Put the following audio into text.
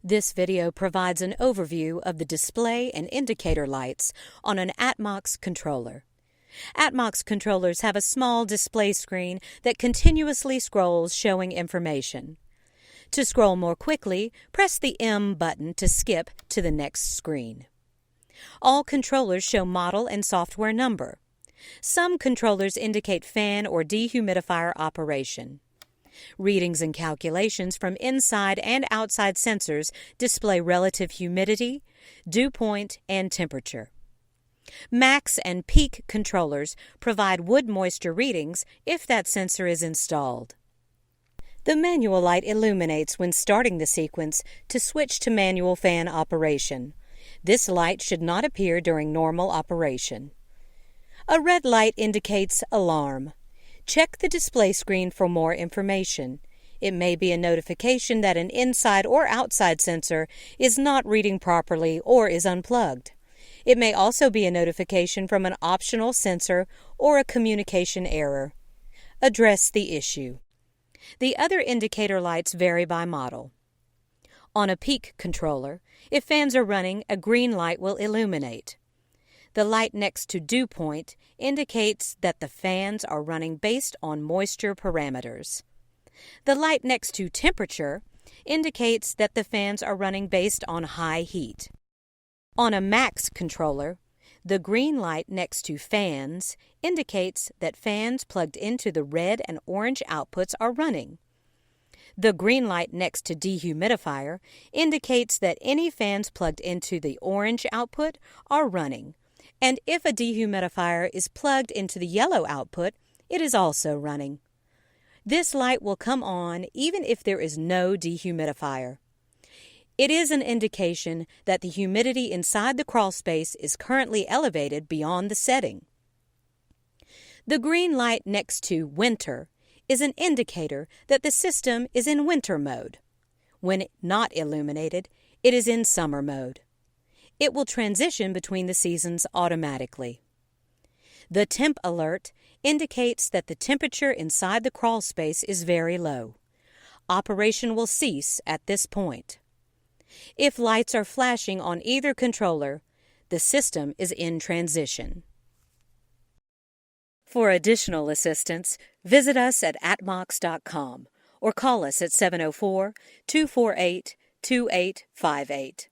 This video provides an overview of the display and indicator lights on an ATMOX controller. ATMOX controllers have a small display screen that continuously scrolls showing information. To scroll more quickly, press the M button to skip to the next screen. All controllers show model and software number. Some controllers indicate fan or dehumidifier operation. Readings and calculations from inside and outside sensors display relative humidity, dew point, and temperature. Max and peak controllers provide wood moisture readings if that sensor is installed. The manual light illuminates when starting the sequence to switch to manual fan operation. This light should not appear during normal operation. A red light indicates alarm. Check the display screen for more information. It may be a notification that an inside or outside sensor is not reading properly or is unplugged. It may also be a notification from an optional sensor or a communication error. Address the issue. The other indicator lights vary by model. On a peak controller, if fans are running, a green light will illuminate. The light next to dew point indicates that the fans are running based on moisture parameters. The light next to temperature indicates that the fans are running based on high heat. On a max controller, the green light next to fans indicates that fans plugged into the red and orange outputs are running. The green light next to dehumidifier indicates that any fans plugged into the orange output are running. And if a dehumidifier is plugged into the yellow output, it is also running. This light will come on even if there is no dehumidifier. It is an indication that the humidity inside the crawl space is currently elevated beyond the setting. The green light next to winter is an indicator that the system is in winter mode. When not illuminated, it is in summer mode. It will transition between the seasons automatically. The temp alert indicates that the temperature inside the crawl space is very low. Operation will cease at this point. If lights are flashing on either controller, the system is in transition. For additional assistance, visit us at atmox.com or call us at 704-248-2858.